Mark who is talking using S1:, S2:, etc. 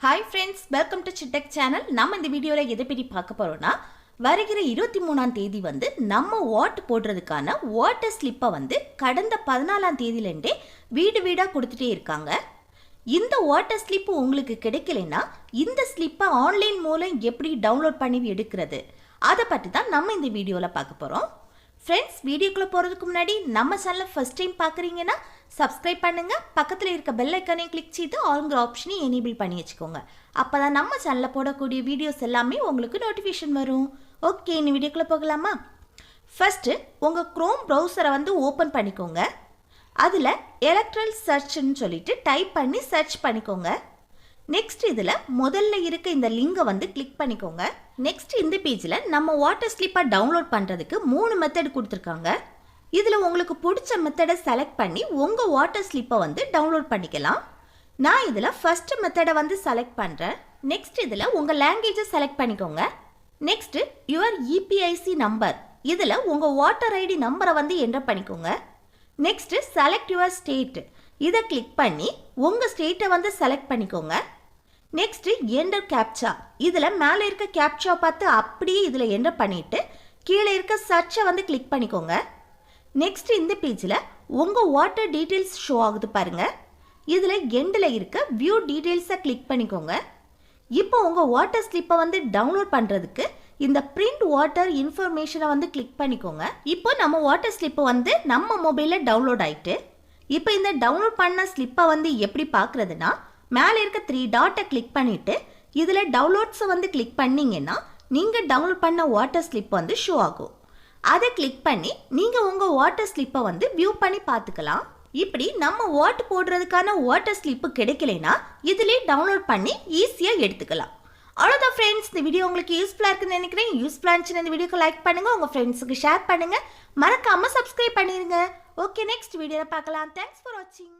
S1: Hi friends, welcome to Chittek channel. நம்ம இந்த வீடியோல எதை பத்தி பார்க்க போறோம்னா வருகிற 23ஆம் தேதி நம்ம வாட் போடுறதுக்கான வாட்டர் ஸ்லிப்பை கடந்த 14ஆம் தேதியில இருந்தே வீடு வீடா கொடுத்துட்டே இருக்காங்க. இந்த வாட்டர் ஸ்லிப் உங்களுக்கு கிடைக்கலனா இந்த ஸ்லிப்பை ஆன்லைன் மூலம் எப்படி டவுன்லோட் பண்ணி எடுக்கிறது அத பத்தி தான் நம்ம இந்த வீடியோல பார்க்க போறோம். ஃப்ரெண்ட்ஸ், வீடியோக்குள்ள போறதுக்கு முன்னாடி நம்ம சேனலை ஃபர்ஸ்ட் டைம் பார்க்குறீங்கன்னா சப்ஸ்கிரைப் பண்ணுங்க, பக்கத்தில் இருக்க பெல் ஐக்கானையும் கிளிக் செய்து ஆல்ங்கிற ஆப்ஷனை எனேபிள் பண்ணி வச்சுக்கோங்க. அப்போ தான் நம்ம சேனலில் போடக்கூடிய வீடியோஸ் எல்லாமே உங்களுக்கு நோட்டிஃபிகேஷன் வரும். ஓகே, இந்த வீடியோக்குள்ளே போகலாமா? ஃபஸ்ட்டு உங்கள் க்ரோம் ப்ரௌசரை ஓப்பன் பண்ணிக்கோங்க. அதில் எலக்ட்ரல் சர்ச்னு சொல்லிட்டு டைப் பண்ணி சர்ச் பண்ணிக்கோங்க. நெக்ஸ்ட் இதில் முதல்ல இருக்க இந்த லிங்கை கிளிக் பண்ணிக்கோங்க. நெக்ஸ்ட் இந்த பேஜில் நம்ம வாட்டர் ஸ்லிப்பை டவுன்லோட் பண்ணுறதுக்கு 3 மெத்தட் கொடுத்துருக்காங்க. இதில் உங்களுக்கு பிடிச்ச மெத்தடை செலக்ட் பண்ணி உங்கள் வாட்டர் ஸ்லிப்பை டவுன்லோட் பண்ணிக்கலாம். நான் இதில் ஃபர்ஸ்ட் மெத்தடை செலக்ட் பண்ணுறேன். நெக்ஸ்ட் இதில் உங்கள் லாங்குவேஜை செலக்ட் பண்ணிக்கோங்க. நெக்ஸ்ட்டு யுவர் இபிஐசி நம்பர், இதில் உங்கள் வாட்டர் ஐடி நம்பரை என்டர் பண்ணிக்கோங்க. நெக்ஸ்ட்டு செலக்ட் யுவர் ஸ்டேட், இதை கிளிக் பண்ணி உங்கள் ஸ்டேட்டை செலக்ட் பண்ணிக்கோங்க. நெக்ஸ்ட்டு என்டர் கேப்சா, இதில் மேலே இருக்க கேப்சா பார்த்து அப்படியே இதில் என்டர் பண்ணிவிட்டு கீழே இருக்க சர்ச்சை கிளிக் பண்ணிக்கோங்க. நெக்ஸ்ட் இந்த பேஜில் உங்கள் வாட்டர் டீட்டெயில்ஸ் ஷோ ஆகுது பாருங்கள். இதில் எண்டில் இருக்க வியூ டீட்டெயில்ஸை கிளிக் பண்ணிக்கோங்க. இப்போ உங்கள் வாட்டர் ஸ்லிப்பை டவுன்லோட் பண்ணுறதுக்கு இந்த பிரிண்ட் வாட்டர் இன்ஃபர்மேஷனை கிளிக் பண்ணிக்கோங்க. இப்போ நம்ம வாட்டர் ஸ்லிப்பு நம்ம மொபைலில் டவுன்லோட் ஆகிட்டு, இப்போ இந்த டவுன்லோட் பண்ண ஸ்லிப்பை எப்படி பார்க்குறதுனா மேலே இருக்க 3 டாட்டை கிளிக் பண்ணிவிட்டு இதில் டவுன்லோட்ஸை கிளிக் பண்ணிங்கன்னா நீங்கள் டவுன்லோட் பண்ண வாட்டர் ஸ்லிப் ஷோ ஆகும். அதை கிளிக் பண்ணி நீங்கள் உங்கள் வாட்டர் ஸ்லிப்பை வியூ பண்ணி பார்த்துக்கலாம். இப்படி நம்ம வாட் போடுறதுக்கான வாட்டர் ஸ்லிப்பு கிடைக்கலைன்னா இதிலே டவுன்லோட் பண்ணி ஈஸியாக எடுத்துக்கலாம். அவ்வளோதான் ஃப்ரெண்ட்ஸ், இந்த வீடியோ உங்களுக்கு யூஸ்ஃபுல்லாக இருக்குன்னு நினைக்கிறேன். யூஸ்ஃபுல்லாக இருந்துச்சுன்னா இந்த வீடியோக்கு லைக் பண்ணுங்கள், உங்கள் ஃப்ரெண்ட்ஸுக்கு ஷேர் பண்ணுங்கள், மறக்காமல் சப்ஸ்கிரைப் பண்ணிடுங்க. ஓகே, நெக்ஸ்ட் வீடியோவில் பார்க்கலாம். தேங்க்ஸ் ஃபார் வாட்சிங்.